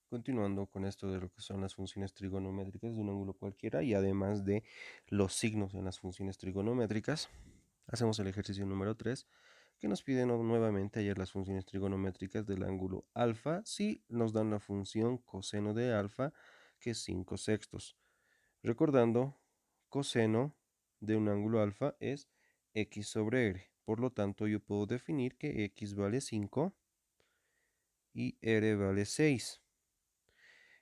Continuando con esto de lo que son las funciones trigonométricas de un ángulo cualquiera y además de los signos en las funciones trigonométricas, hacemos el ejercicio número 3 que nos pide nuevamente hallar las funciones trigonométricas del ángulo alfa si nos dan la función coseno de alfa que es 5 sextos. Recordando, coseno de un ángulo alfa es x sobre r. Por lo tanto, yo puedo definir que x vale 5 y r vale 6.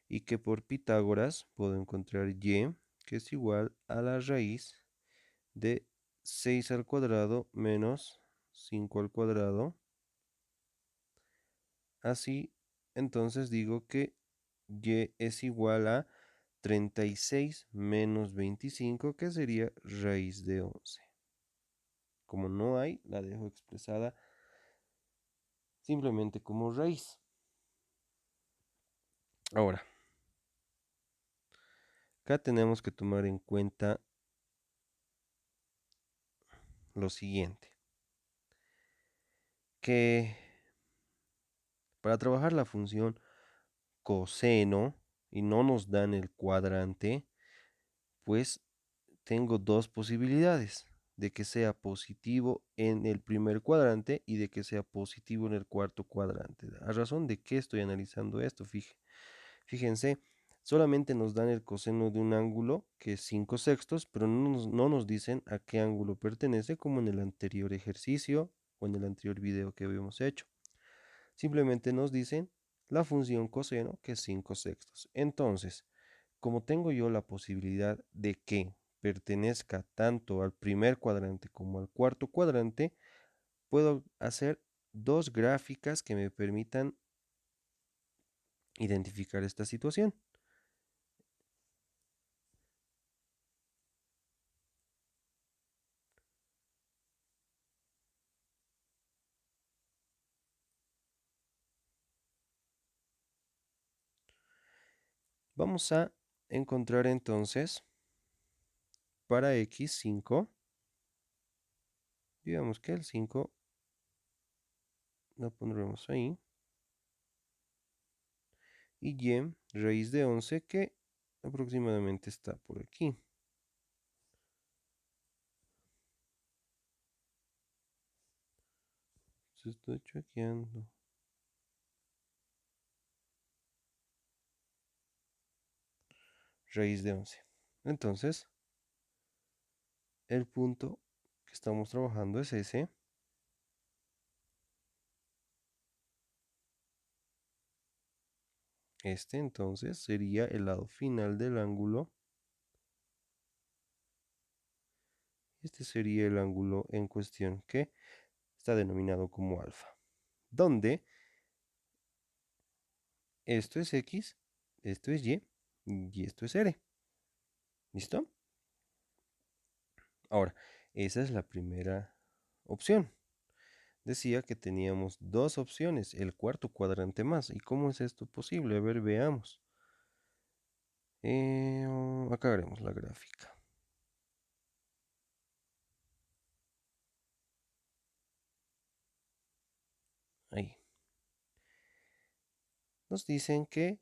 Y que por Pitágoras puedo encontrar y, que es igual a la raíz de 6 al cuadrado menos 5 al cuadrado. Así, entonces digo que y es igual a 36 menos 25, que sería raíz de 11. Como no hay, la dejo expresada simplemente como raíz. Ahora, acá tenemos que tomar en cuenta lo siguiente, que para trabajar la función coseno y no nos dan el cuadrante, pues tengo dos posibilidades, de que sea positivo en el primer cuadrante y de que sea positivo en el cuarto cuadrante. ¿A razón de qué estoy analizando esto? Fíjense, solamente nos dan el coseno de un ángulo que es 5 sextos, pero no nos dicen a qué ángulo pertenece, como en el anterior ejercicio o en el anterior video que habíamos hecho. Simplemente nos dicen la función coseno, que es 5 sextos. Entonces, como tengo yo la posibilidad de que pertenezca tanto al primer cuadrante como al cuarto cuadrante, puedo hacer dos gráficas que me permitan identificar esta situación. Vamos a encontrar entonces para x5, digamos que el 5 lo pondremos ahí, y y raíz de 11 que aproximadamente está por aquí. Se está chequeando. Raíz de 11. Entonces, el punto que estamos trabajando es ese. Este entonces sería el lado final del ángulo. Este sería el ángulo en cuestión que está denominado como alfa. Donde esto es x, esto es y esto es r. ¿Listo? Ahora, esa es la primera opción. Decía que teníamos dos opciones, el cuarto cuadrante más. ¿Y cómo es esto posible? A ver, veamos. Acá haremos la gráfica. Ahí. Nos dicen que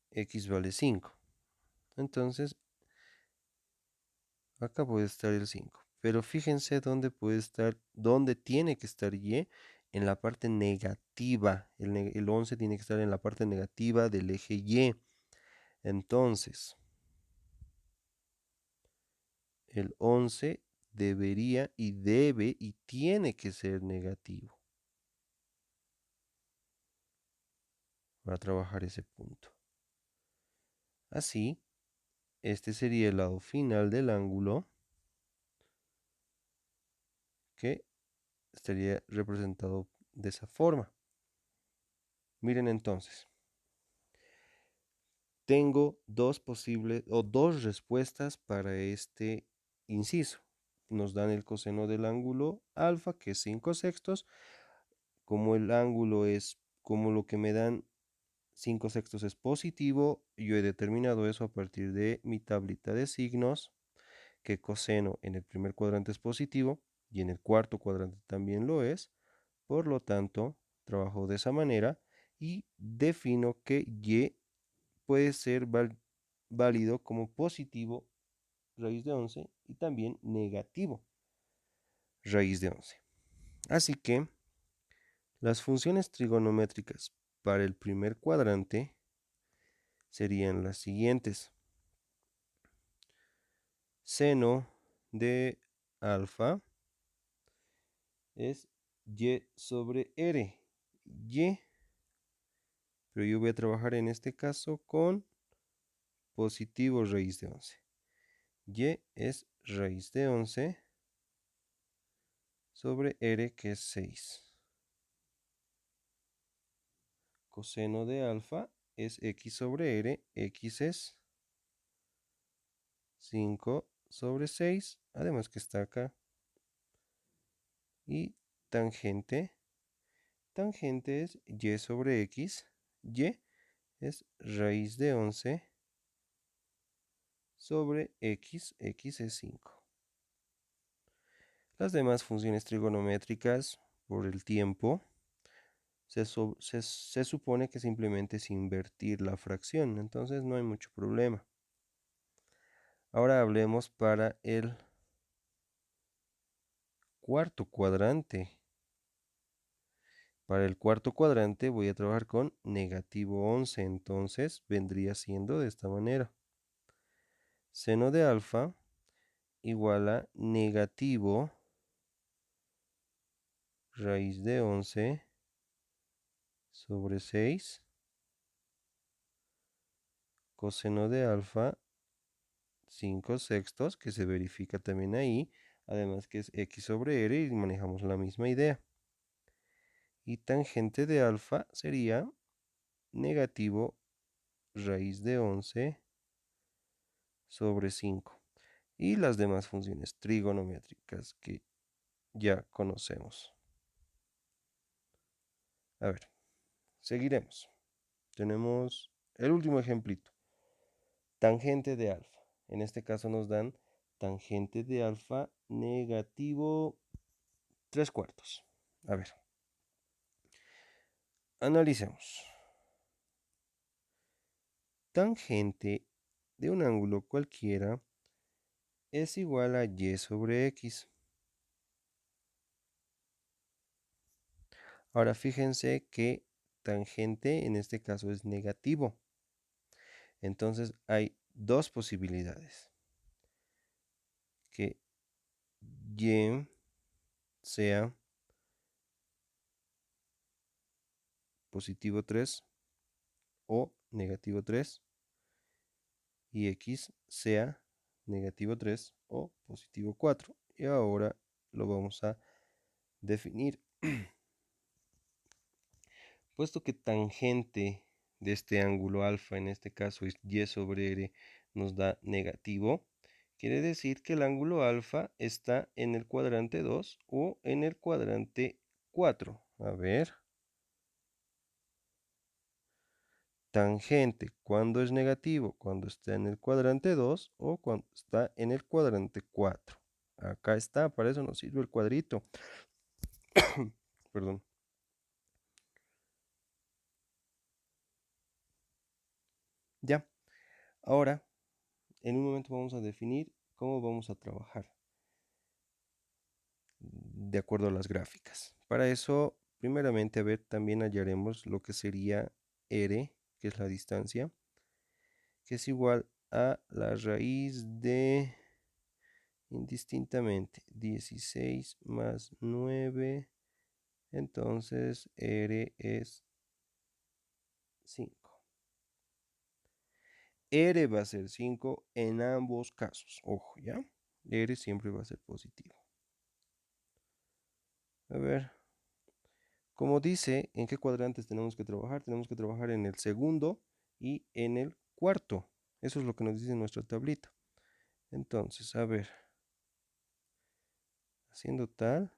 x vale 5. Entonces, acá puede estar el 5. Pero fíjense dónde puede estar, dónde tiene que estar y en la parte negativa. El 11 tiene que estar en la parte negativa del eje y. Entonces, el 11 debería y debe y tiene que ser negativo para trabajar ese punto. Así, este sería el lado final del ángulo que estaría representado de esa forma. Miren entonces, tengo dos posibles o dos respuestas para este inciso. Nos dan el coseno del ángulo alfa, que es 5 sextos. Como el ángulo es, como lo que me dan 5 sextos es positivo, yo he determinado eso a partir de mi tablita de signos, que coseno en el primer cuadrante es positivo y en el cuarto cuadrante también lo es. Por lo tanto, trabajo de esa manera y defino que y puede ser válido como positivo raíz de 11 y también negativo raíz de 11. Así que las funciones trigonométricas para el primer cuadrante serían las siguientes. Seno de alfa es y sobre r. Y, pero yo voy a trabajar en este caso con positivo raíz de 11. Y es raíz de 11 sobre r, que es 6. Coseno de alfa es x sobre r. X es 5 sobre 6, además que está acá. Y tangente es y sobre x. Y es raíz de 11 sobre x. X es 5. Las demás funciones trigonométricas, por el tiempo, se supone que simplemente es invertir la fracción, entonces no hay mucho problema. Ahora hablemos para el cuarto cuadrante. Para el cuarto cuadrante voy a trabajar con negativo 11, entonces vendría siendo de esta manera. Seno de alfa igual a negativo raíz de 11 sobre 6. Coseno de alfa 5 sextos, que se verifica también ahí. Además que es x sobre r y manejamos la misma idea. Y tangente de alfa sería negativo raíz de 11 sobre 5. Y las demás funciones trigonométricas que ya conocemos. A ver, seguiremos. Tenemos el último ejemplito. Tangente de alfa. En este caso nos dan tangente de alfa negativo 3/4. A ver, analicemos. Tangente de un ángulo cualquiera es igual a y sobre x. Ahora fíjense que tangente en este caso es negativo. Entonces hay dos posibilidades. Que y sea positivo 3 o negativo 3 y x sea negativo 3 o positivo 4. Y ahora lo vamos a definir. Puesto que tangente de este ángulo alfa, en este caso es y sobre r, nos da negativo, quiere decir que el ángulo alfa está en el cuadrante 2 o en el cuadrante 4. A ver. Tangente, ¿cuándo es negativo? Cuando está en el cuadrante 2 o cuando está en el cuadrante 4. Acá está, para eso nos sirve el cuadrito. Perdón. Ya. Ahora, en un momento vamos a definir cómo vamos a trabajar de acuerdo a las gráficas. Para eso, primeramente, a ver, también hallaremos lo que sería r, que es la distancia, que es igual a la raíz de, indistintamente, 16 más 9. Entonces R es 5. R va a ser 5 en ambos casos. Ojo, ¿ya? R siempre va a ser positivo. A ver. Como dice, ¿en qué cuadrantes tenemos que trabajar? Tenemos que trabajar en el segundo y en el cuarto. Eso es lo que nos dice nuestra tablita. Entonces, a ver. Haciendo tal.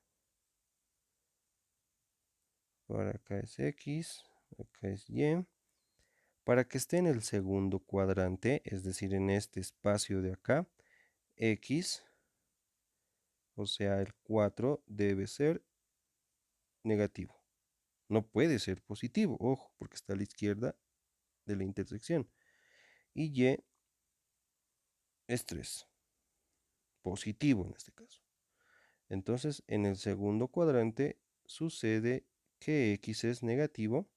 Por acá es X. Acá es Y. Para que esté en el segundo cuadrante, es decir, en este espacio de acá, X, o sea, el 4 debe ser negativo. No puede ser positivo, ojo, porque está a la izquierda de la intersección. Y y es 3, positivo en este caso. Entonces, en el segundo cuadrante sucede que x es negativo,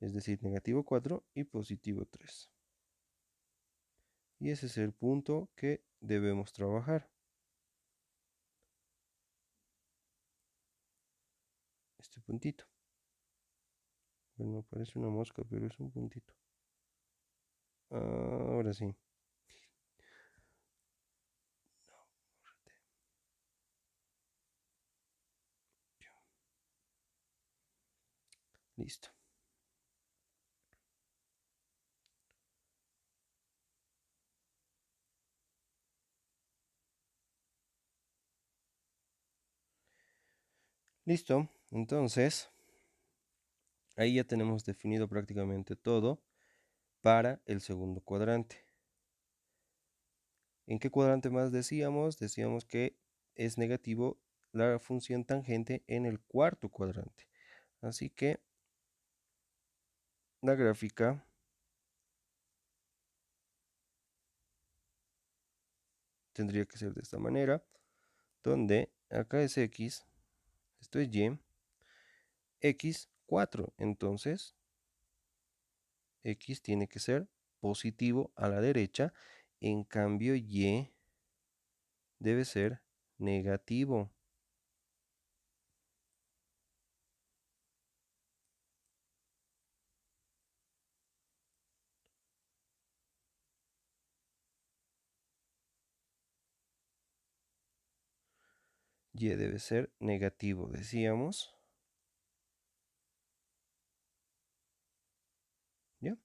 es decir, negativo 4 y positivo 3. Y ese es el punto que debemos trabajar. Este puntito. Bueno, parece una mosca, pero es un puntito. Ahora sí. Listo. Listo. Entonces, ahí ya tenemos definido prácticamente todo para el segundo cuadrante. ¿En qué cuadrante más decíamos? Decíamos que es negativo la función tangente en el cuarto cuadrante. Así que la gráfica tendría que ser de esta manera, donde acá es x, esto es y, x 4. Entonces, x tiene que ser positivo a la derecha, en cambio y debe ser negativo. Y debe ser negativo, decíamos. ¿Ya?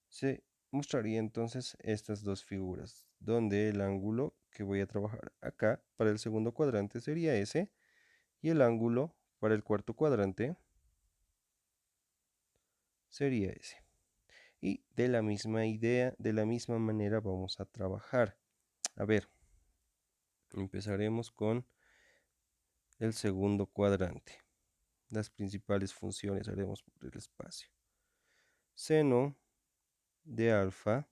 Se mostraría entonces estas dos figuras, donde el ángulo que voy a trabajar acá para el segundo cuadrante sería ese, y el ángulo para el cuarto cuadrante sería ese. Y de la misma idea, de la misma manera vamos a trabajar. A ver, empezaremos con el segundo cuadrante. Las principales funciones haremos por el espacio. Seno de alfa,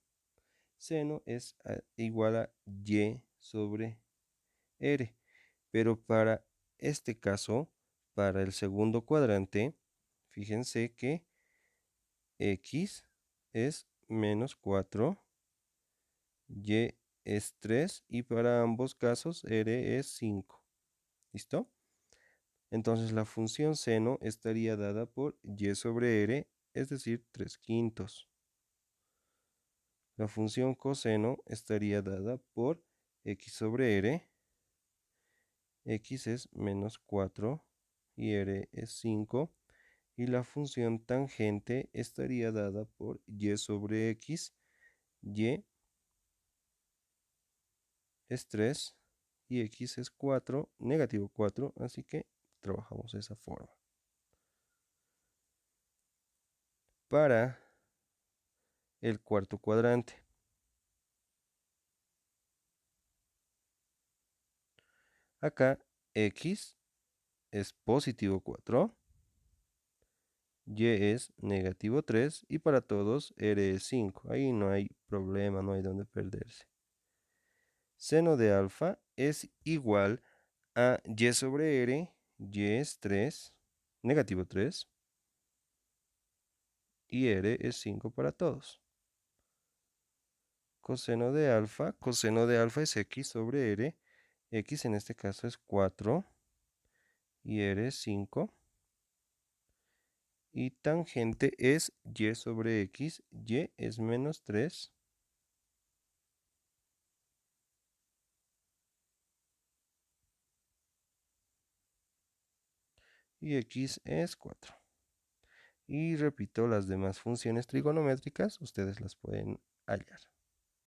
seno es igual a y sobre r, pero para este caso, para el segundo cuadrante, fíjense que x es menos 4, y es 3 y para ambos casos r es 5. ¿Listo? Entonces la función seno estaría dada por y sobre r, es decir, 3 quintos. La función coseno estaría dada por x sobre r, x es menos 4 y r es 5. Y la función tangente estaría dada por y sobre x, y es 3 y x es 4, negativo 4, así que trabajamos de esa forma. Para el cuarto cuadrante, acá x es positivo 4, y es negativo 3 y para todos r es 5. Ahí no hay problema, no hay donde perderse. Seno de alfa es igual a y sobre r, y es 3, negativo 3, y r es 5 para todos. Coseno de alfa es x sobre r, x en este caso es 4, y r es 5. Y tangente es y sobre x, y es menos 3. Y x es 4. Y repito, las demás funciones trigonométricas, ustedes las pueden hallar.